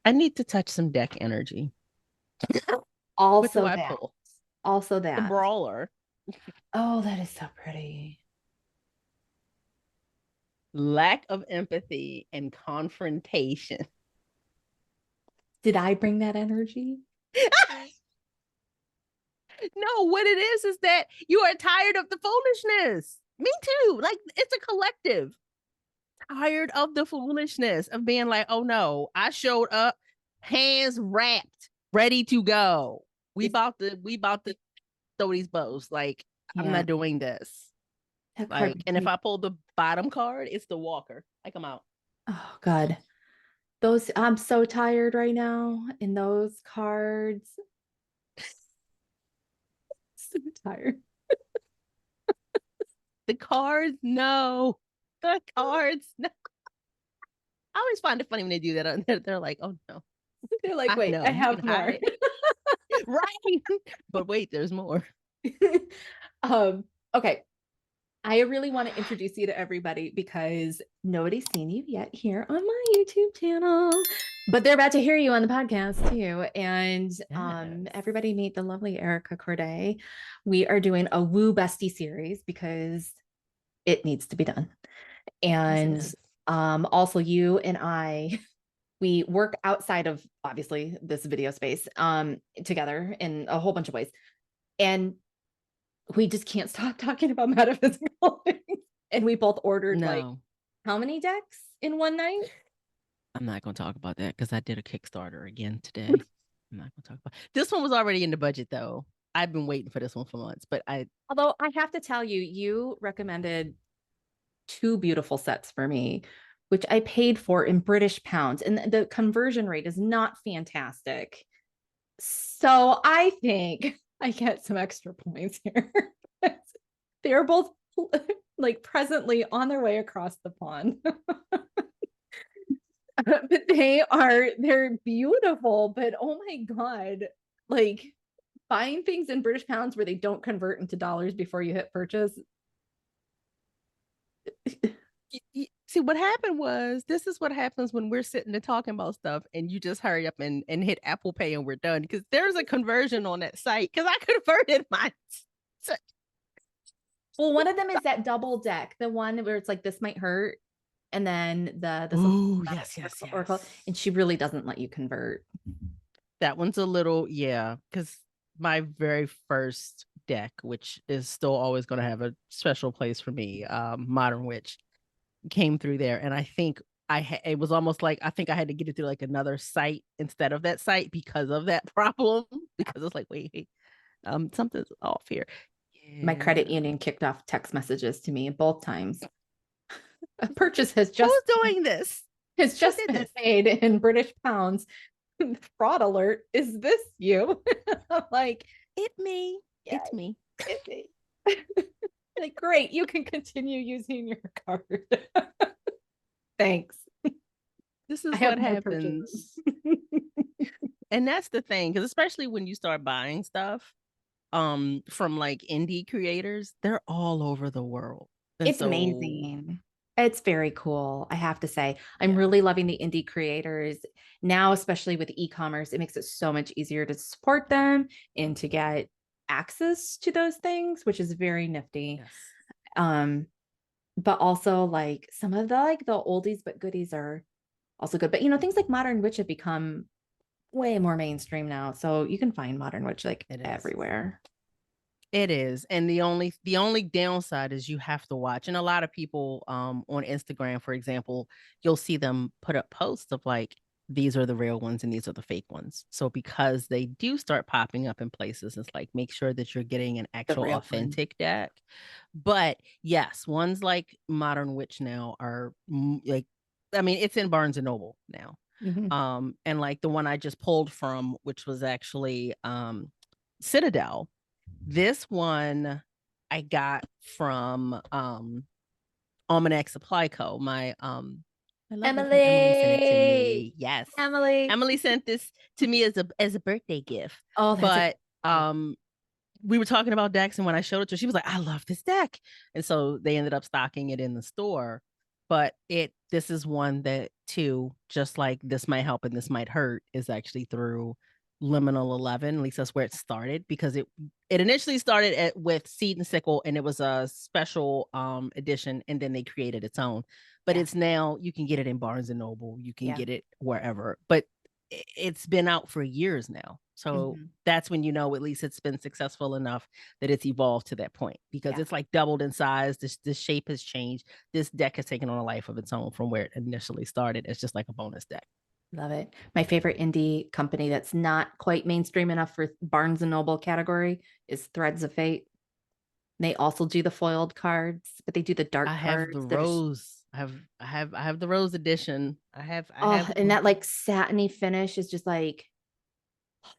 I need to touch some deck energy. What do Also I that. pull? Also The that. brawler. Oh, that is so pretty. Lack of empathy and confrontation. Did I bring that energy? No, what it is that you are tired of the foolishness. Me too. Like it's a collective. Tired of the foolishness of being like, oh no, I showed up, hands wrapped, ready to go. It's We about to throw these bows. Like, I'm yeah, not doing this. that card Like, makes and if me. I pull the bottom card, it's the walker. Like I'm out. Oh God. Those I'm so tired right now in those cards. So tired. The cards, no. The cards, no. I always find it funny when they do that. They're like, oh no, They're like, I wait, know I you can have hide more. it. Right. But wait, there's more. um, okay. I really want to introduce you to everybody because nobody's seen you yet here on my YouTube channel, but they're about to hear you on the podcast too. And Yes. everybody meet the lovely Erica Corday. We are doing a Woo Bestie series because it needs to be done. Yes, it And does. also, you and I, we work outside of obviously this video space together in a whole bunch of ways. And we just can't stop talking about metaphysical things. And we both ordered like No, how many decks in one night? I'm not going to talk about that because I did a Kickstarter again today. I'm not going to talk about this one was already in the budget though. I've been waiting for this one for months, but I Although I have to tell you, you recommended two beautiful sets for me, which I paid for in British pounds, and the conversion rate is not fantastic. So I think I get some extra points here. They're both like presently on their way across the pond. But they're beautiful, but oh my God, like buying things in British pounds where they don't convert into dollars before you hit purchase. see what happened was this is what happens when we're sitting and talking about stuff and you just hurry up and hit Apple Pay and we're done because there's a conversion on that site because I converted my Well, one of them is that double deck, the one where it's like this might hurt, and then the something oh about yes, yes, Oracle, yes. and she really doesn't let you convert. That one's a little, yeah, because my very first deck, which is still always going to have a special place for me, Modern Witch, came through there, and I think it was almost like I think I had to get it through like another site instead of that site because of that problem. Because it's like, wait, something's off here. My credit Yeah, union kicked off text messages to me both times. A purchase has who's just doing this? has Who just did been this? paid in British pounds. Fraud alert. Is this you? I'm like, It me. yeah, It's me. it's me. Like, great, you can continue using your card. Thanks. This I is have what more purchases. happens, and that's the thing, because especially when you start buying stuff from like indie creators, they're all over the world. And It's so amazing. It's very cool, I have to say. I'm yeah. really loving the indie creators now, especially with e-commerce. It makes it so much easier to support them and to get access to those things, which is very nifty. Yes. Um, but also like some of the oldies but goodies are also good. But things like Modern Witch have become way more mainstream now. So you can find Modern Witch like It is. everywhere. It is. And the only downside is you have to watch. And a lot of people on Instagram, for example, you'll see them put up posts of like these are the real ones and these are the fake ones. So because they do start popping up in places, it's like make sure that you're getting an The actual real one. authentic deck. But yes, ones like Modern Witch now are like I mean, it's in Barnes and Noble now. Mhm. And like the one I just pulled from, which was actually Citadel, this one I got from Almanac Supply Co. My lovely friend Emily sent it to Emily. me. Yes. Emily. Emily sent this to me as a birthday gift. Oh, that's a But we were talking about decks, and when I showed it to her, she was like, I love this deck. And so they ended up stocking it in the store. but this is one that too, just like this might help and this might hurt, is actually through Liminal 11. At least that's where it started, because it initially started with Seed and Sickle, and it was a special edition, and then they created its own. But Yeah. it's now, you can get it in Barnes and Noble, you can Yeah. get it wherever. But it's been out for years now. So Mhm. that's when you know at least it's been successful enough that it's evolved to that point, because Yeah. it's like doubled in size. This shape has changed. This deck has taken on a life of its own from where it initially started. It's just like a bonus deck. Love it. My favorite indie company that's not quite mainstream enough for Barnes and Noble category is Threads of Fate. They also do the foiled cards, but they do the I dark have the cards that are rose. I have the rose edition. I oh, have and that like satiny finish is just like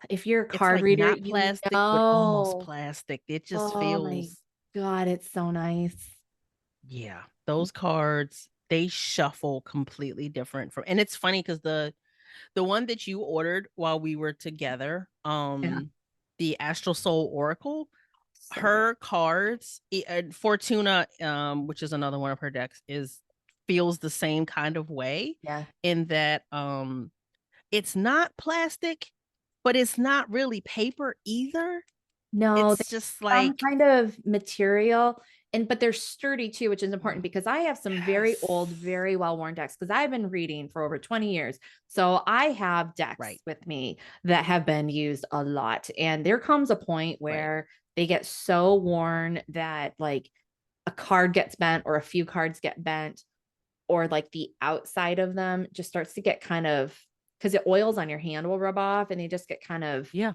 if you're a it's card like reader, not you plastic, but almost know. plastic. It just Oh my feels, God, it's so nice. yeah. Those cards, they shuffle completely different from, and it's funny because the one that you ordered while we were together, Yeah, the Astral Soul Oracle, so good. her cards, Fortuna, which is another one of her decks, is feels the same kind of way, Yeah. in that it's not plastic, but it's not really paper either. No, It's there's just some like, kind of material, and but they're sturdy too, which is important because I have some very old, yes, very well-worn decks because I've been reading for over 20 years. So I have decks right, with me that have been used a lot. And there comes a point right, where they get so worn that like a card gets bent or a few cards get bent, or like the outside of them just starts to get kind of because the oils on your hand will rub off and they just get kind of yeah,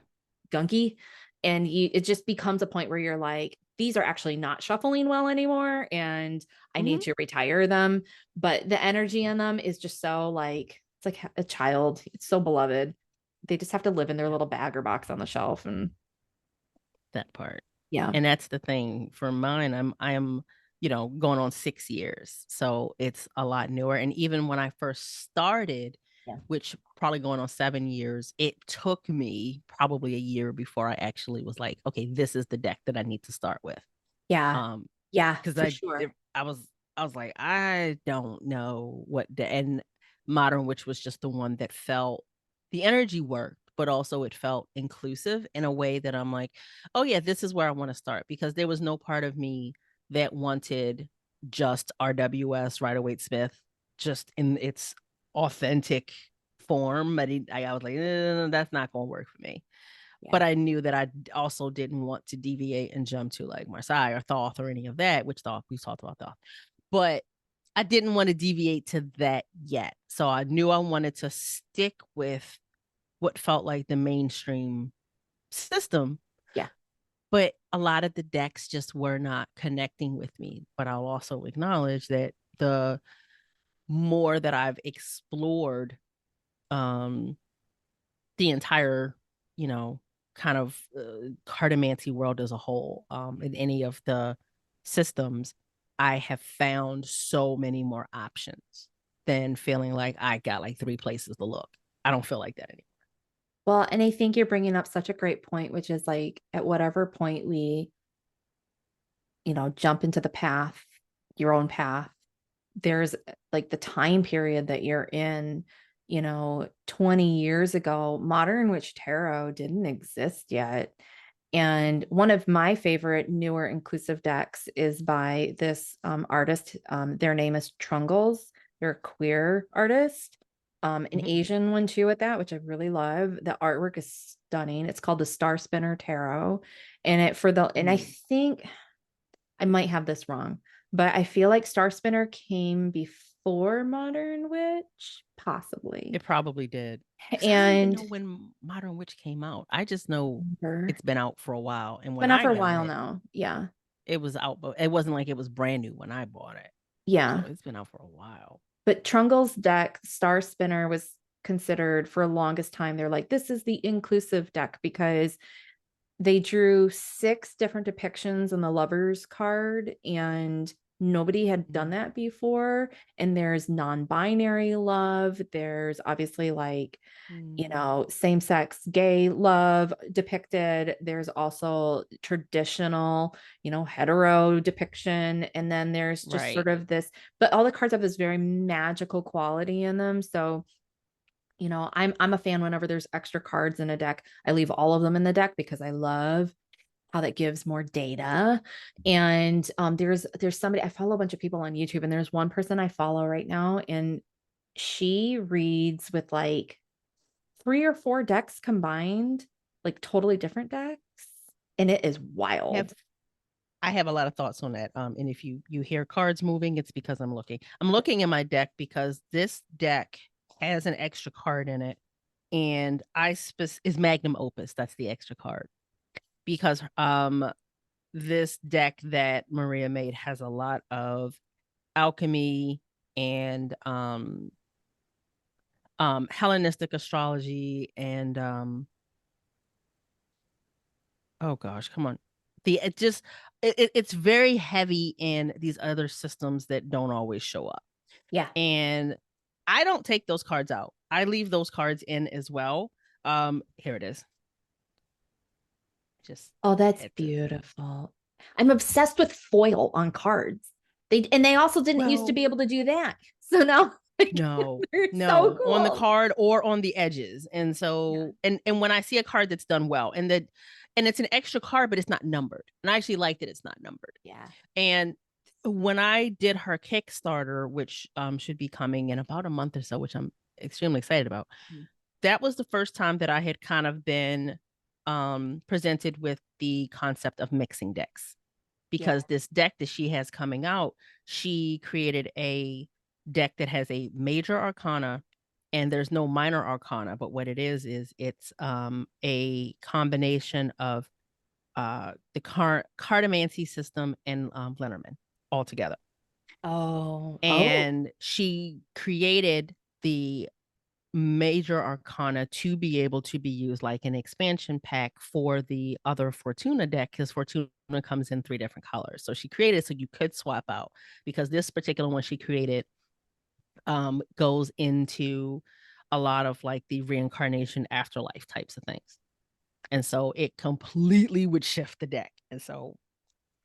gunky, and it just becomes a point where you're like these are actually not shuffling well anymore and I need hmm, to retire them, but the energy in them is just so like it's like a child, it's so beloved. They just have to live in their yeah, little bag or box on the shelf. And that part. yeah. And that's the thing for mine. I am, going on 6 years. So it's a lot newer. And even when I first started, Yeah. which probably going on 7 years, it took me probably a year before I actually was like, okay, this is the deck that I need to start with. Yeah. Um, Yeah, because for sure. I was like, I don't know and Modern Witch was just the one that felt, the energy worked, but also it felt inclusive in a way that I'm like, oh yeah, this is where I want to start, because there was no part of me that wanted just RWS, Rider Waite Smith, just in its authentic form. But I was like, that's not going to work for me. Yeah. But I knew that I also didn't want to deviate and jump to like Marseille or Thoth or any of that, which Thoth, we talked about Thoth. But I didn't want to deviate to that yet. So I knew I wanted to stick with what felt like the mainstream system. Yeah. But a lot of the decks just were not connecting with me. But I'll also acknowledge that the more that I've explored um the entire, you know, kind of cartomancy world as a whole, in any of the systems, I have found so many more options than feeling like I got like three places to look. I don't feel like that anymore. Well, and I think you're bringing up such a great point, which is like at whatever point we, jump into the path, your own path, there's like the time period that you're in, 20 years ago, Modern Witch Tarot didn't exist yet. And one of my favorite newer inclusive decks is by this artist. Their name is Trungles. They're a queer artist, an Mhm. Asian one too at that, which I really love. The artwork is stunning. It's called the Star Spinner Tarot. And I Mm. think I might have this wrong, but I feel like Star Spinner came before Modern Witch, possibly. It probably did. Because I don't even And know when Modern Witch came out. I just know it's it's been out for a while. And when been out I for a got while it, now. Yeah. it was out, but it wasn't like it was brand new when I bought it. So Yeah. it's been out for a while. But Trungle's deck, Star Spinner, was considered for the longest time. They're like, this is the inclusive deck because they drew 6 different depictions on the lovers card. And Nobody had done Mm. that before. And there's non-binary love. There's obviously like, Mm. same sex gay love depicted. There's also traditional, hetero depiction. And then there's just Right. sort of this, but all the cards have this very magical quality in them. So, I'm a fan whenever there's extra cards in a deck. I leave all of them in the deck because I love how that gives more data. And there's somebody, I follow a bunch of people on YouTube, and there's one person I follow right now, and she reads with like 3 or 4 decks combined, like totally different decks. And it is wild. Have I have a lot of thoughts on that. And if you hear cards moving, it's because I'm looking. I'm looking in my deck because this deck has an extra card in it, and is Magnum Opus. That's the extra card because this deck that Maria made has a lot of alchemy and Hellenistic astrology and oh gosh, come on. It's very heavy in these other systems that don't always show up. Yeah. And I don't take those cards out. I leave those cards in as well. Here it is. Just Oh, that's had to. beautiful. I'm obsessed with foil on cards. They also didn't used to Well, be able to do that. So now like, no, they're so no, on the cool. card or on the edges. And Yeah. so and when I see a card that's done well and it's an extra card, but it's not numbered. And I actually like that it's not numbered. Yeah. And when I did her Kickstarter, which should be coming in about a month or so, which I'm extremely excited about, Mm. that was the first time that I had kind of been presented with the concept of mixing decks. Yeah. Because this deck that she has coming out, she created a deck that has a major arcana and there's no minor arcana, but what it is it's a combination of the cartomancy system and Lenormand all together. Oh. And she created the major arcana to be able to be used like an expansion pack for the other Fortuna deck because Fortuna comes in 3 different colors. So she created so you could swap out because this particular one she created goes into a lot of like the reincarnation afterlife types of things. And so it completely would shift the deck. And so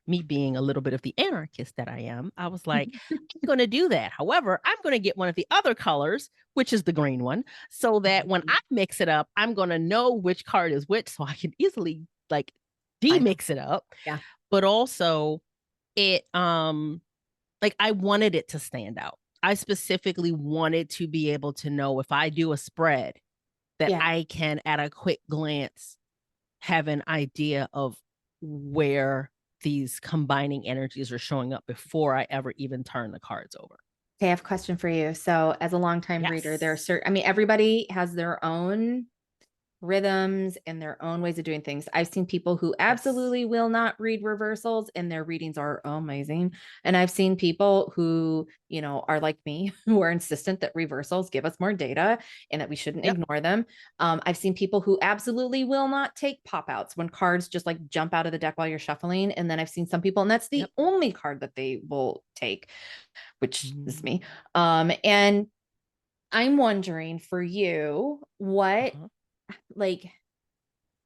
me being a little bit of the anarchist that I am, I was like, I'm going to do that. However, I'm going to get one of the other colors, which is the green one, so that when I mix it up, I'm going to know which card is which so I can easily like I know. demix it up. Yeah. But also it like I wanted it to stand out. I specifically wanted to be able to know if I do a spread that Yeah. I can at a quick glance have an idea of where these combining energies are showing up before I ever even turn the cards over. Okay, I have a question for you. So, as a longtime reader, there are Yes. certain, I mean, everybody has their own rhythms and their own ways of doing things. I've seen people who Yes. absolutely will not read reversals and their readings are amazing. And I've seen people who, are like me, who are insistent that reversals give us more data and that we shouldn't Yep. ignore them. I've seen people who absolutely will not take pop outs when cards just like jump out of the deck while you're shuffling. And then I've seen some people, and that's the Yep. only card that they will take, which is Mm. me. And I'm wondering for you, what Uh-huh. like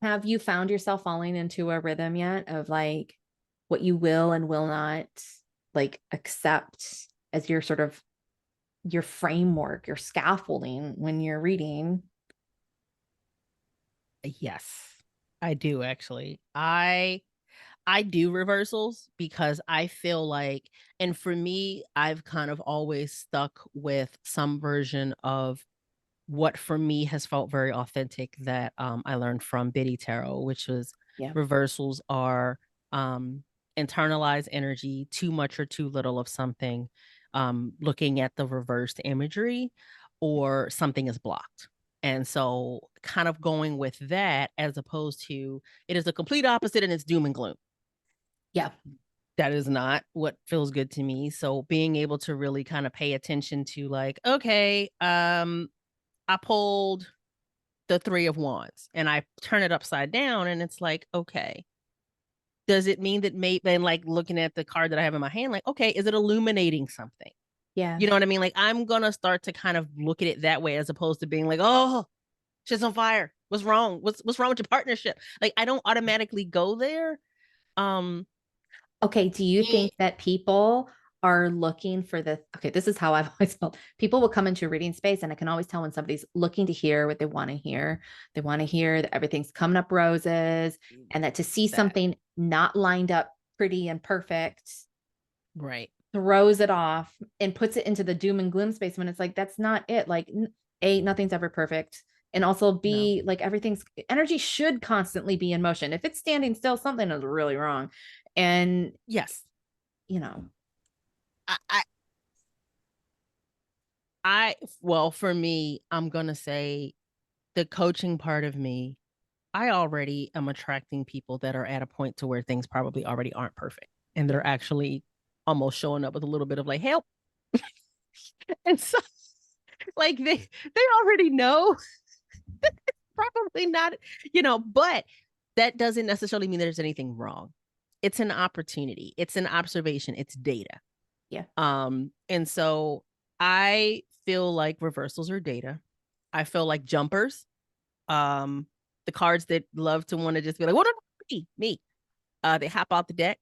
have you found yourself falling into a rhythm yet of like what you will and will not like accept as your sort of your framework, your scaffolding when you're reading? Yes, I do actually. I do reversals because I feel like, and for me, I've kind of always stuck with some version of what for me has felt very authentic that I learned from Biddy Tarot, which was Yeah. reversals are um, internalized energy, too much or too little of something, looking at the reversed imagery, or something is blocked. And so, kind of going with that as opposed to it is the complete opposite and it's doom and gloom. Yeah. That is not what feels good to me. So, being able to really kind of pay attention to, like, okay, I pulled the 3 of wands and I turn it upside down and it's like, okay, Does it mean that maybe, and like looking at the card that I have in my hand, like, okay, is it illuminating something? Yeah. You know what I mean? Like, I'm gonna start to kind of look at it that way, as opposed to being like, oh, shit's on fire. What's wrong? What's wrong with your partnership? Like, I don't automatically go there. Um, Okay, do you eh, think that people are looking for the okay, this is how I've always felt. People will come into a reading space and I can always tell when somebody's looking to hear what they want to hear. They want to hear that everything's coming up roses and that to see that something not lined up pretty and perfect right? throws it off and puts it into the doom and gloom space when it's like that's not it. Like A, nothing's ever perfect. And also No. B, like everything's energy should constantly be in motion. If it's standing still, something is really wrong. And Yes. you know, I, I, well, for me, I'm gonna say the coaching part of me. I already am attracting people that are at a point to where things probably already aren't perfect, and yeah, they're actually almost showing up with a little bit of like help. And so, like, they already know, probably not, but that doesn't necessarily mean there's anything wrong. It's an opportunity, it's an observation, it's data. yeah, And so I feel like reversals are data. I feel like jumpers, um, the cards that love to want to just be like, what are me? They hop out the deck.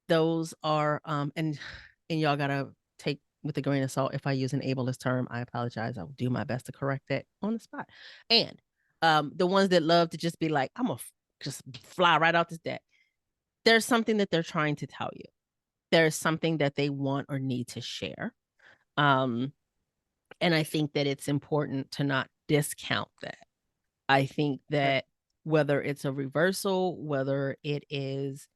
Those are and y'all gotta take with a grain of salt if I use an ableist term. I apologize. I will do my best to correct that on the spot. And the ones that love to just be like, I'm gonna just fly right out this deck. There's something that they're trying to tell you. There's something that they want or need to share. Um, and I think that it's important to not discount that. I think sure. that whether it's a reversal, whether it is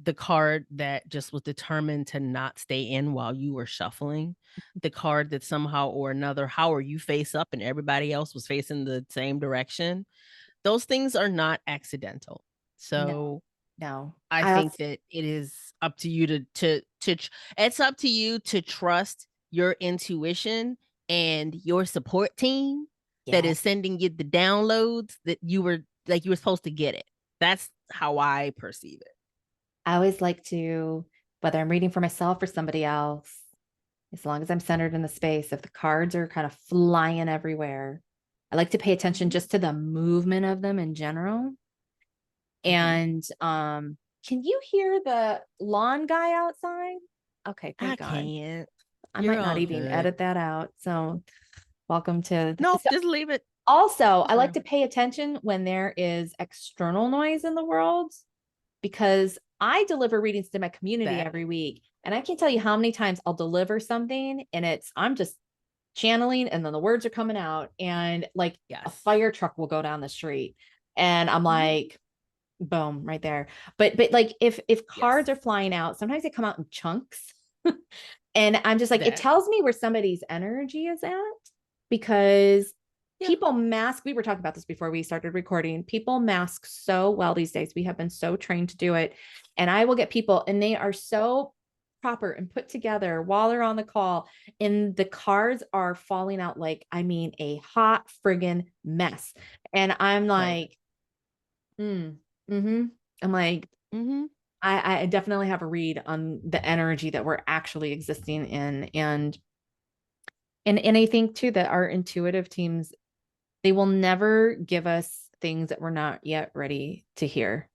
the card that just was determined to not stay in while you were shuffling, the card that somehow or another, how are you face up and everybody else was facing the same direction, those things are not accidental. No, So no. I I think also, that it is up to you it's up to you to trust your intuition and your support team that yeah, is sending you the downloads that you were supposed to get it. That's how I perceive it. I always like to, whether I'm reading for myself or somebody else, as long as I'm centered in the space, if the cards are kind of flying everywhere, I like to pay attention Mhm, just to the movement of them in general. mhm. And can you hear the lawn guy outside? Okay, I thank God. can't. I You're might not all even good. edit that out. So welcome to No, so just leave it. also I It's like real. to pay attention when there is external noise in the world because I deliver readings to my community That. every week. And I can't tell you how many times I'll deliver something and I'm just channeling and then the words are coming out and like a Yes. fire truck will go down the street. And I'm Mhm. like, boom, right there. But like if cards Yes. are flying out, sometimes they come out in chunks. And I'm just like, it That. tells me where somebody's energy is at because Yeah. people mask. We were talking about this before we started recording. People mask so well these days. We have been so trained to do it. And I will get people, and they are so proper and put together while they're on the call. And the cards are falling out like, I mean, a hot friggin' mess. And I'm Right. like, mm-hmm. I'm like, Mhm. I definitely have a read on the energy that we're actually existing in. And I think too that our intuitive teams, they will never give us things that we're not yet ready to hear.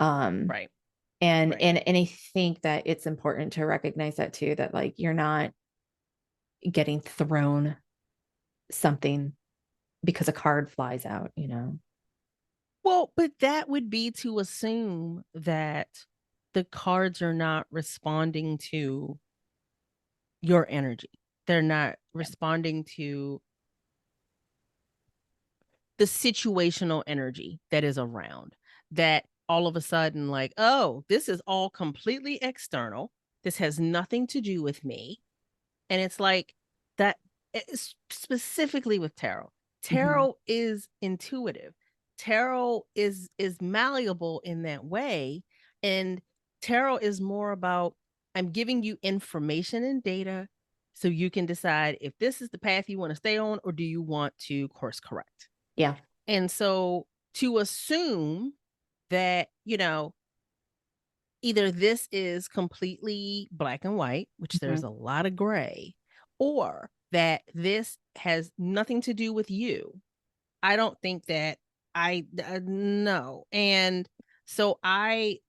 Um, Right. and Right. and and I think that it's important to recognize that too, that like you're not getting thrown something because a card flies out, you know. Well, but that would be to assume that the cards are not responding to your energy. They're not Yeah. responding to the situational energy that is around. That all of a sudden, like, oh, this is all completely external. This has nothing to do with me. And it's like that specifically with tarot. Mm-hmm. Tarot is intuitive. Tarot is malleable in that way. And tarot is more about I'm giving you information and data so you can decide if this is the path you want to stay on or do you want to course correct. Yeah. And so to assume that, either this is completely black and white, which there's Mhm. a lot of gray, or that this has nothing to do with you. I don't think that no. And so I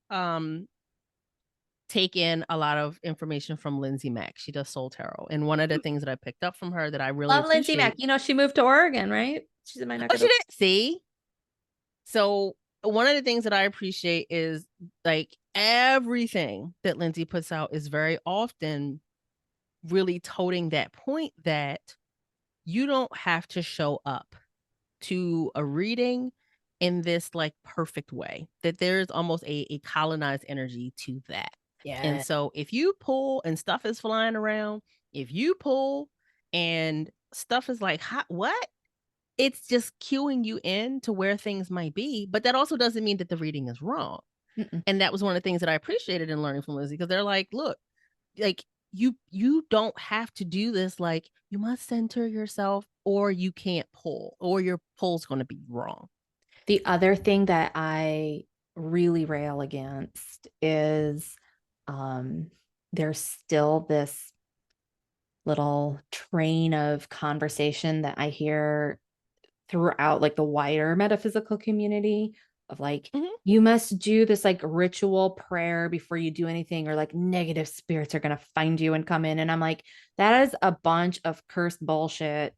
take in a lot of information from Lindsay Mack. She does Soul Tarot. And one of the things that I picked up from her that I really Love Lindsay Mack. appreciate. You know, she moved to Oregon, right? She's in my neck Oh, of she the. did. See? So one of the things that I appreciate is like everything that Lindsay puts out is very often really toting that point that you don't have to show up to a reading in this like perfect way, that there's almost a colonized energy to that. And Yeah. so if you pull and stuff is flying around, if you pull and stuff is like, hot, what? It's just cueing you in to where things might be. But that also doesn't mean that the reading is wrong. Mm-mm. And that was one of the things that I appreciated in learning from Lizzie, because they're like, look, like you don't have to do this, like you must center yourself or you can't pull or your pull's going to be wrong. The other thing that I really rail against is um, there's still this little train of conversation that I hear throughout like the wider metaphysical community of like, Mhm. you must do this like ritual prayer before you do anything, or like negative spirits are going to find you and come in. And I'm like, that is a bunch of cursed bullshit.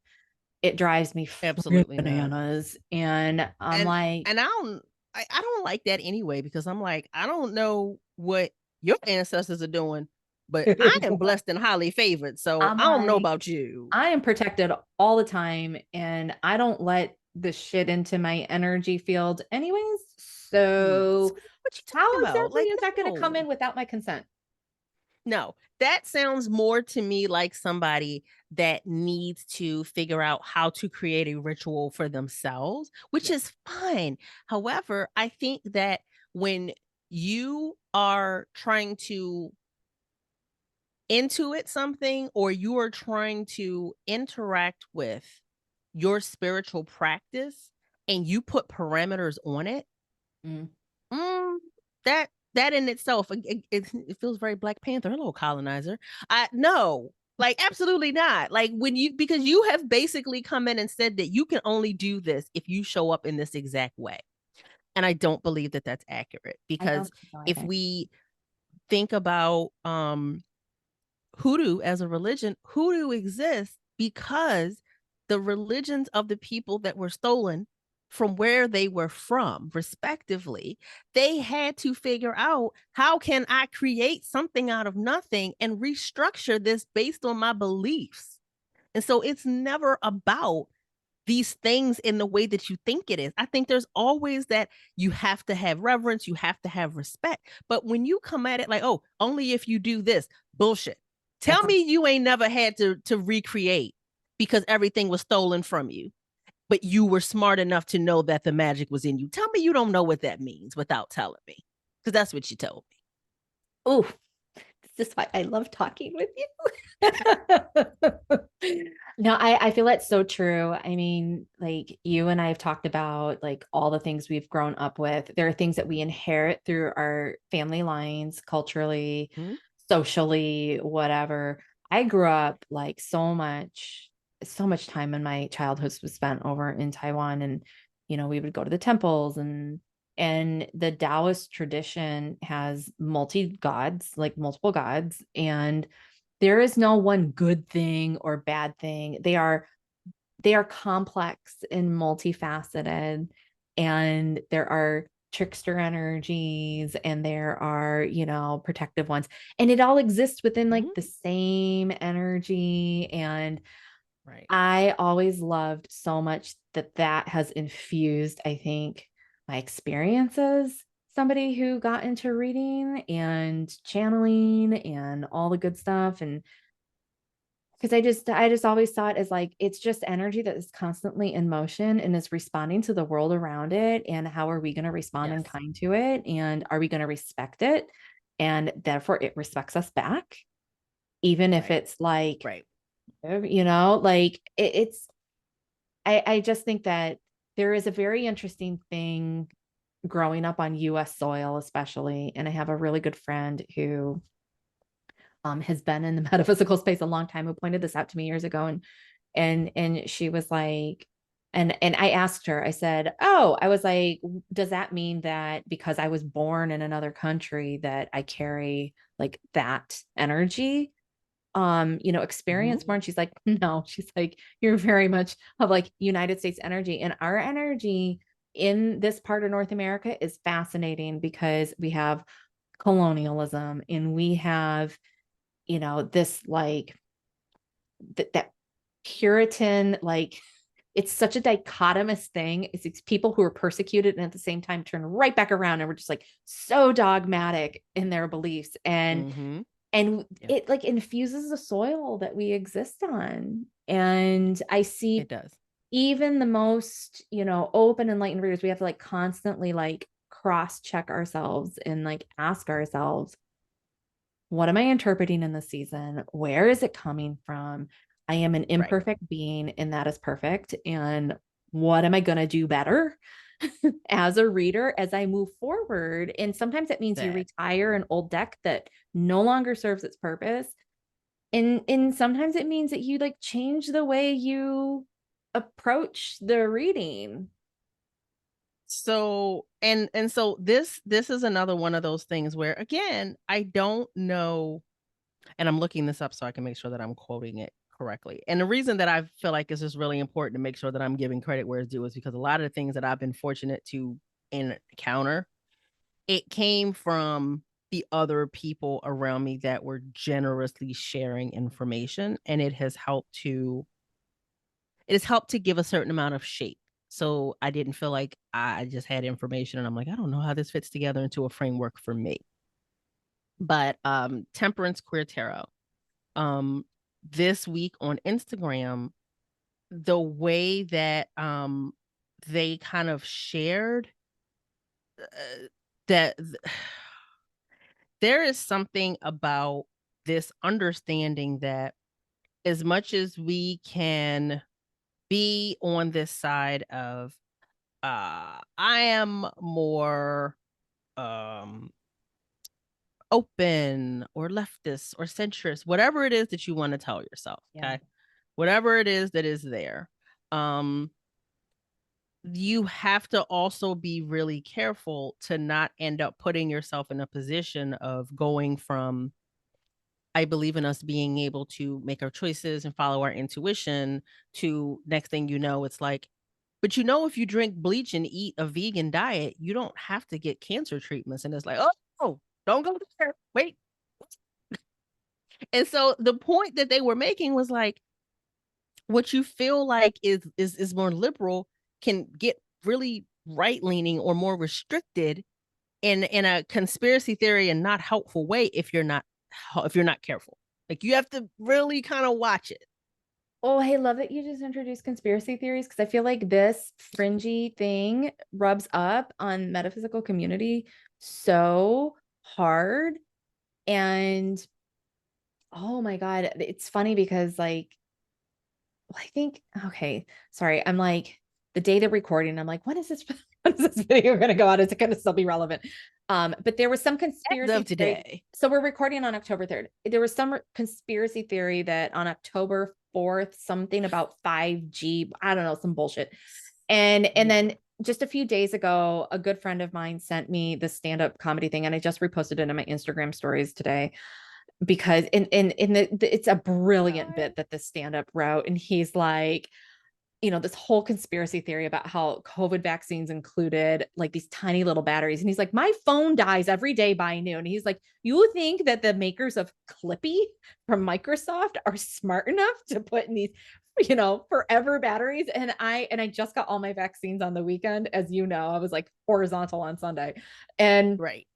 It drives me friggin' Absolutely not. bananas. And I'm and like, and I don't like that anyway, because I'm like, I don't know what your ancestors are doing, but I am blessed and highly favored, so I'm I don't know like, about you. I am protected all the time and I don't let the shit into my energy field anyways. So So what you how talking about? exactly Like, is that going to come no. in without my consent? No, that sounds more to me like somebody that needs to figure out how to create a ritual for themselves, which Yeah. is fine. However, I think that when you are trying to intuit something, or you are trying to interact with your spiritual practice and you put parameters on it, Mm. Mm, that in itself, it feels very Black Panther. Hello, colonizer. I no, like absolutely not. Like when you, because you have basically come in and said that you can only do this if you show up in this exact way, and I don't believe that that's accurate, I don't because think so if either. we think about hoodoo as a religion, hoodoo exists because the religions of the people that were stolen from where they were from, respectively, they had to figure out, how can I create something out of nothing and restructure this based on my beliefs? And so it's never about these things in the way that you think it is. I think there's always that you have to have reverence, you have to have respect. But when you come at it like, oh, only if you do this, bullshit. Tell That's me you ain't never had to recreate because everything was stolen from you, but you were smart enough to know that the magic was in you. Tell me you don't know what that means without telling me, because that's what you told me. oh, this is why I love talking with you. No, I feel it's so true. I mean, like you and I have talked about like all the things we've grown up with. There are things that we inherit through our family lines, culturally, Mm-hmm. socially, whatever. I grew up like so much time in my childhood was spent over in Taiwan, and we would go to the temples, and the Taoist tradition has multi gods, like multiple gods, and there is no one good thing or bad thing. They are complex and multifaceted, and there are trickster energies and there are, protective ones, and it all exists within like Mm-hmm. the same energy. And Right. I always loved so much that that has infused, I think, my experiences. Somebody who got into reading and channeling and all the good stuff. And because I just always saw it as like it's just energy that is constantly in motion and is responding to the world around it. And how are we going to respond in Yes. kind to it? And are we going to respect it? And therefore it respects us back, even if Right. it's like, Right. like it's I just think that there is a very interesting thing growing up on US soil, especially. And I have a really good friend who has been in the metaphysical space a long time, who pointed this out to me years ago. And she was like, and I asked her, I said, oh, I was like, does that mean that because I was born in another country that I carry like that energy, Mhm. experience more? And she's like, no, she's like, you're very much of like United States energy. And our energy in this part of North America is fascinating because we have colonialism and we have, this like that Puritan, like it's such a dichotomous thing. It's people who are persecuted and at the same time turn right back around and we're just like so dogmatic in their beliefs. Mhm. And Yeah, it like infuses the soil that we exist on. And I it see does. even the most, open enlightened readers, we have to like constantly like cross check ourselves and like ask ourselves, what am I interpreting in the season? Where is it coming from? I am an Right. imperfect being, and that is perfect. And what am I going to do better as a reader as I move forward? And sometimes it means you That. retire an old deck that no longer serves its purpose. And sometimes it means that you like change the way you approach the reading. So and so this is another one of those things where again, I don't know, and I'm looking this up so I can make sure that I'm quoting it correctly. And the reason that I feel like it's just really important to make sure that I'm giving credit where it's due is because a lot of the things that I've been fortunate to encounter, it came from the other people around me that were generously sharing information, and it has helped to give a certain amount of shape. So I didn't feel like I just had information and I'm like, I don't know how this fits together into a framework for me. But Temperance Queer Tarot, um, this week on Instagram, the way that they kind of shared that there is something about this understanding that as much as we can be on this side of I am more um open or leftist or centrist, whatever it is that you want to tell yourself, Yeah. okay? Whatever it is that is there. Um you have to also be really careful to not end up putting yourself in a position of going from I believe in us being able to make our choices and follow our intuition to next thing you know, it's like, but if you drink bleach and eat a vegan diet, you don't have to get cancer treatments. And it's like, oh, don't go there. Wait. And so the point that they were making was like, what you feel like is more liberal can get really right leaning or more restricted in a conspiracy theory and not helpful way if you're not careful. Like you have to really kind of watch it. Oh, I love that you just introduced conspiracy theories because I feel like this fringy thing rubs up on metaphysical community so hard. And oh my God, it's funny because like I think, okay, sorry. I'm like the day they're recording, I'm like, when is this when is this video gonna go out? Is it gonna still be relevant? But there was some As of conspiracy theory. today. So we're recording on October 3rd. There was some conspiracy theory that on October 4th, something about 5G, I don't know, some bullshit. And Yeah. then just a few days ago, a good friend of mine sent me the stand-up comedy thing, and I just reposted it in my Instagram stories today because it's a brilliant bit that the stand-up wrote. And he's like, this whole conspiracy theory about how COVID vaccines included like these tiny little batteries. And he's like, my phone dies every day by noon. And he's like, you think that the makers of Clippy from Microsoft are smart enough to put in these, forever batteries? And I just got all my vaccines on the weekend. As you know, I was like horizontal on Sunday. And Right.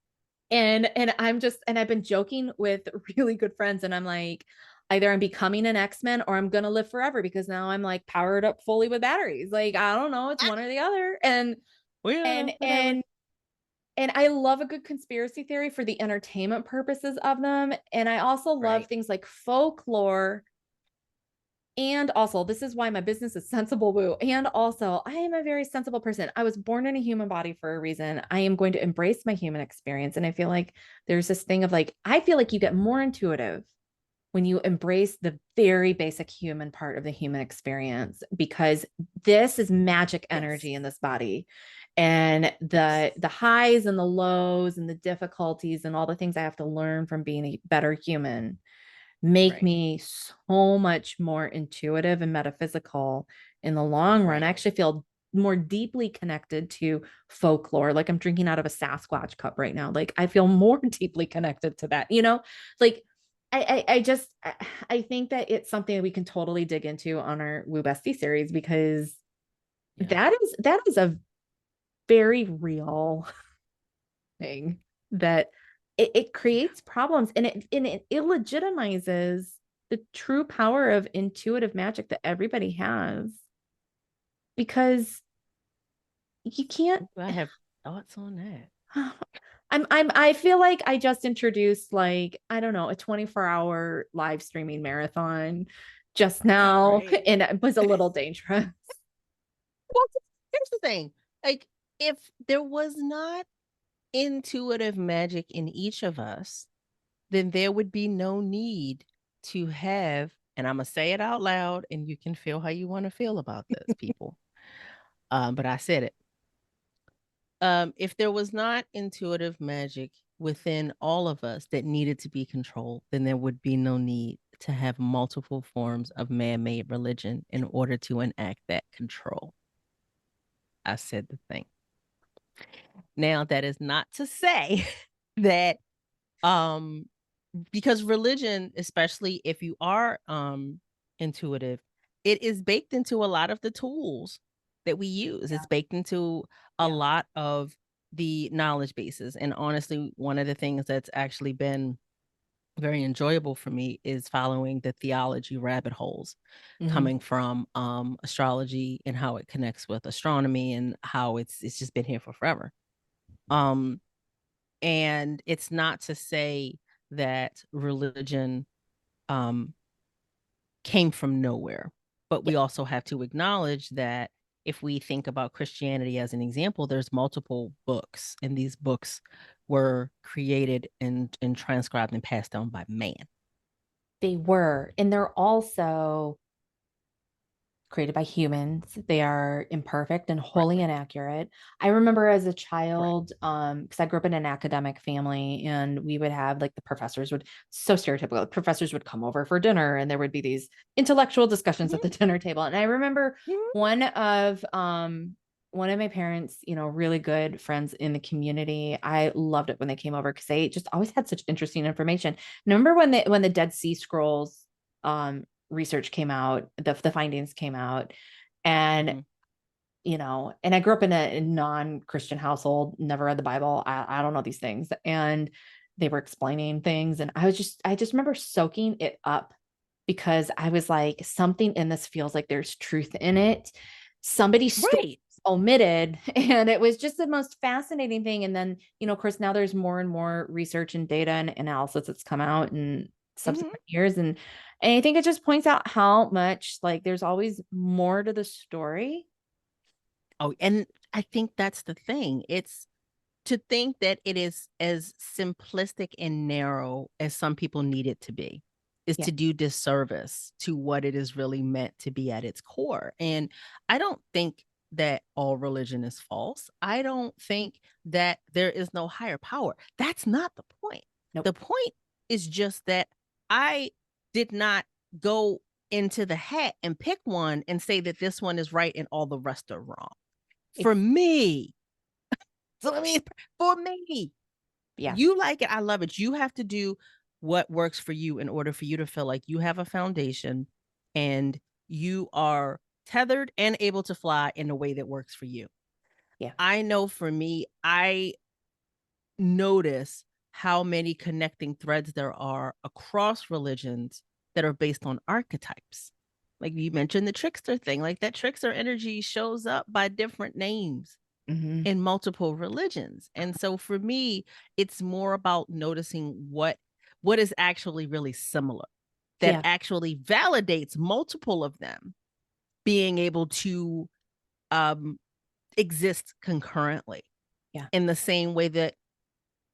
and I've been joking with really good friends, and I'm like, either I'm becoming an X-Men or I'm gonna live forever because now I'm like powered up fully with batteries. Like, I don't know, it's one or the other. And Well, yeah, and whatever. and and I love a good conspiracy theory for the entertainment purposes of them. And I also love Right. things like folklore And also, this is why my business is Sensible Woo. And also, I am a very sensible person. I was born in a human body for a reason. I am going to embrace my human experience. And I feel like there's this thing of like, I feel like you get more intuitive when you embrace the very basic human part of the human experience, because this is magic Yes. energy in this body. And Yes. the highs and the lows and the difficulties and all the things I have to learn from being a better human make Right. me so much more intuitive and metaphysical in the long run. I Right. actually feel more deeply connected to folklore. Like I'm drinking out of a Sasquatch cup right now. Like I feel more deeply connected to that, you know? Like I just I think that it's something that we can totally dig into on our Woo Bestie series, because Yeah. that is a very real thing that it creates problems, and it illegitimizes the true power of intuitive magic that everybody has, because you can't. I have thoughts on that. I feel like I just introduced, like, I don't know, a 24-hour live streaming marathon just I know, now, right? and it was a little dangerous. Well, here's the thing. Like, if there was not intuitive magic in each of us, then there would be no need to have, and I'm gonna say it out loud, and you can feel how you want to feel about this, people. But I said it. If there was not intuitive magic within all of us that needed to be controlled, then there would be no need to have multiple forms of man-made religion in order to enact that control. I said the thing. Now, that is not to say that um because religion, especially if you are intuitive, it is baked into a lot of the tools that we use. Yeah. It's baked into a Yeah. lot of the knowledge bases. And honestly, one of the things that's actually been very enjoyable for me is following the theology rabbit holes Mhm. coming from astrology and how it connects with astronomy and how it's just been here for forever. Um and it's not to say that religion um, came from nowhere, but Yeah. we also have to acknowledge that if we think about Christianity as an example, there's multiple books, and these books were created and transcribed and passed down by man. They were. And they're also created by humans. They are imperfect and wholly Correct. inaccurate. I remember as a Correct. child, because I grew up in an academic family, and we would have, like, the professors would, so stereotypical, the professors would come over for dinner, and there would be these intellectual discussions at the Mhm. dinner table. And I remember Mhm. one of my parents, really good friends in the community. I loved it when they came over because they just always had such interesting information. And I remember when the Dead Sea Scrolls research came out, the findings came out, and Mhm. and I grew up in a non-Christian household, never read the Bible. I don't know these things. And they were explaining things. And I just remember soaking it up, because I was like, something in this feels like there's truth in it. Somebody's story Right. omitted. And it was just the most fascinating thing. And then, of course, now there's more and more research and data and analysis that's come out in Mhm. subsequent years. And I think it just points out how much, like, there's always more to the story. Oh, and I think that's the thing. It's to think that it is as simplistic and narrow as some people need it to be is Yeah. to do disservice to what it is really meant to be at its core. And I don't think that all religion is false. I don't think that there is no higher power. That's not the point. Nope. The point is just that I did not go into the hat and pick one and say that this one is right and all the rest are wrong. For Ex- me, so I mean, for me, yeah. you like it, I love it. You have to do what works for you in order for you to feel like you have a foundation and you are tethered and able to fly in a way that works for you. Yeah. I know for me, I notice how many connecting threads there are across religions that are based on archetypes. Like you mentioned the trickster thing, like that trickster energy shows up by different names Hmm. in multiple religions. And so for me, it's more about noticing what is actually really similar that Yeah. actually validates multiple of them being able to um, exist concurrently Yeah. in the same way that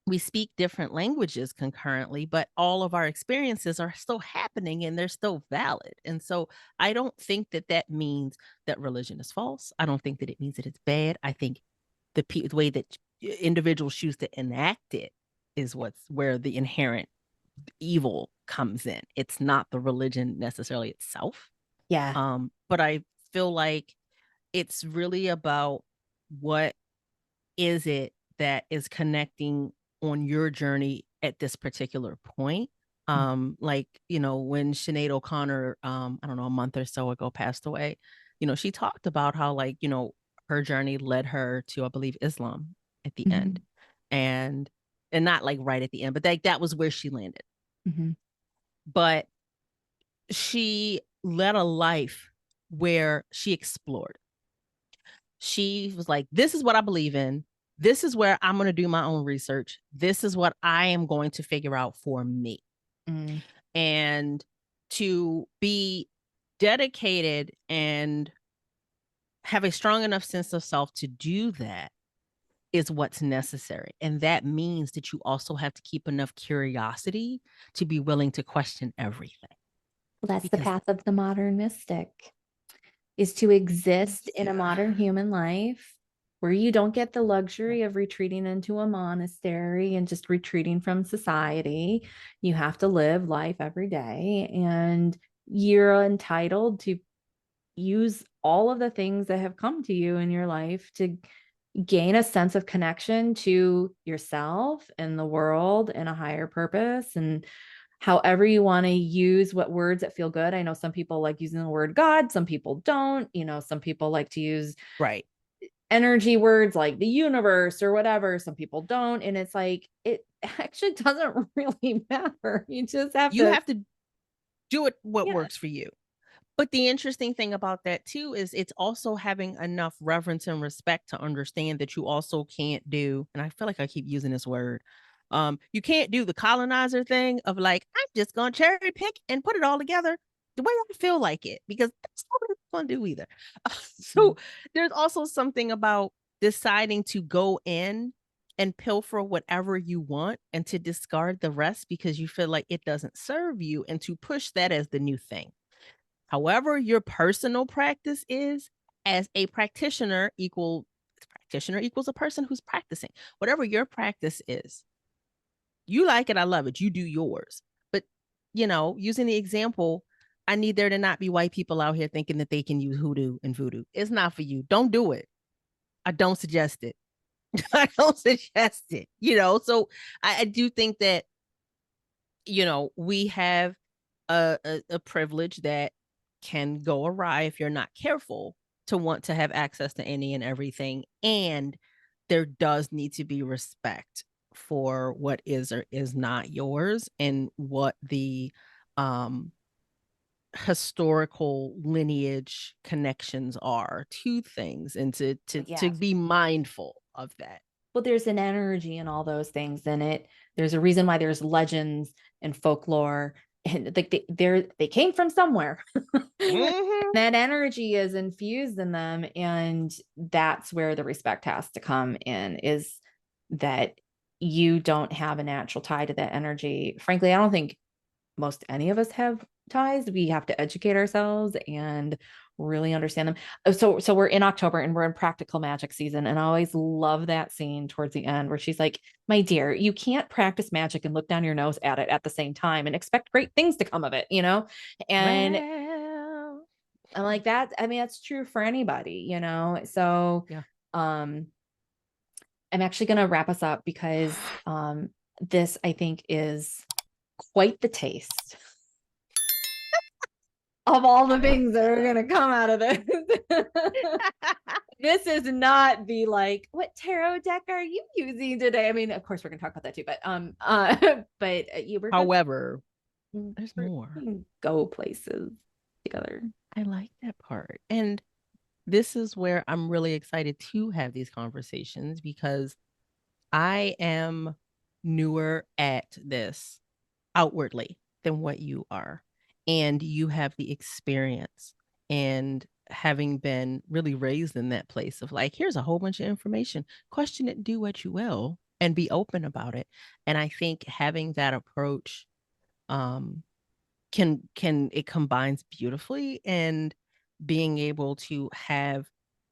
we speak different languages concurrently, but all of our experiences are still happening and they're still valid. And so I don't think that that means that religion is false. I don't think that it means that it's bad. I think the way that individuals choose to enact it is what's where the inherent evil comes in. It's not the religion necessarily itself. Yeah. But I feel like it's really about what is it that is connecting on your journey at this particular point. Like, when Sinead O'Connor, I don't know, a month or so ago passed away, she talked about how, like, her journey led her to, I believe, Islam at the end. Mhm. And not like right at the end, but that was where she landed. Mhm. But she led a life where she explored. She was like, this is what I believe in. This is where I'm going to do my own research. This is what I am going to figure out for me. Mm. And to be dedicated and have a strong enough sense of self to do that is what's necessary. And that means that you also have to keep enough curiosity to be willing to question everything. Well, that's the Because, path of the modern mystic, is to exist in a yeah, modern human life where you don't get the yeah, luxury of retreating into a monastery and just retreating from society. You have to live life every day, and you're entitled to use all of the things that have come to you in your life to gain a sense of connection to yourself and the world and a higher purpose. And however you want to use what words that feel good. I know some people like using the word God, some people don't. Some people like to use right. energy words like the universe or whatever. Some people don't. And it's like, it actually doesn't really matter. You just have You to, have to do it what yeah. works for you. But the interesting thing about that too is it's also having enough reverence and respect to understand that you also can't do, and I feel like I keep using this word, you can't do the colonizer thing of like, I'm just gonna cherry pick and put it all together the way I feel like it, because that's not what I'm gonna do either. Mhm. So there's also something about deciding to go in and pilfer whatever you want and to discard the rest because you feel like it doesn't serve you, and to push that as the new thing. However, your personal practice is, as a practitioner equals a person who's practicing. Whatever your practice is, you like it, I love it. You do yours. But, using the example, I need there to not be white people out here thinking that they can use hoodoo and voodoo. It's not for you. Don't do it. I don't suggest it. I don't suggest it. So I do think that, we have a privilege that can go awry if you're not careful to want to have access to any and everything. And there does need to be respect for what is or is not yours and what the um historical lineage connections are to things, and to Yeah. be mindful of that. Well, there's an energy in all those things. And there's a reason why there's legends and folklore, and like they came from somewhere. Mm-hmm. That energy is infused in them. And that's where the respect has to come in, is that you don't have a natural tie to that energy. Frankly, I don't think most any of us have ties. We have to educate ourselves and really understand them. So we're in October and we're in practical magic season. And I always love that scene towards the end where she's like, my dear, you can't practice magic and look down your nose at it at the same time and expect great things to come of it. And Well, I'm like, that, I mean, that's true for anybody. So yeah. um I'm actually gonna wrap us up because this I think is quite the taste of all the things that are going to come out of this. This is not the like, what tarot deck are you using today? I mean, of course we're going to talk about that too, but but you we're going However, there's more. to go places together. I like that part. And this is where I'm really excited to have these conversations because I am newer at this outwardly than what you are. and you have the experience, and having been really raised in that place of like, here's a whole bunch of information, question it, do what you will, and be open about it. And I think having that approach, um can it combines beautifully, and being able to have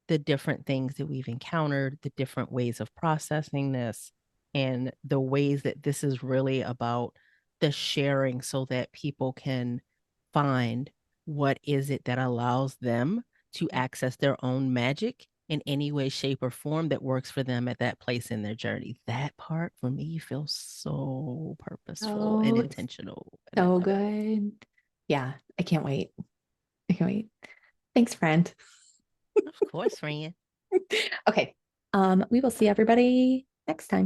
the different things that we've encountered, the different ways of processing this, and the ways that this is really about the sharing so that people can find what is it that allows them to access their own magic in any way, shape, or form that works for them at that place in their journey. That part for me feels so purposeful and Oh, it's intentional, and I so love it. good. Yeah, I can't wait. I can't wait. Thanks, friend. Of course, friend. Okay. We will see everybody next time.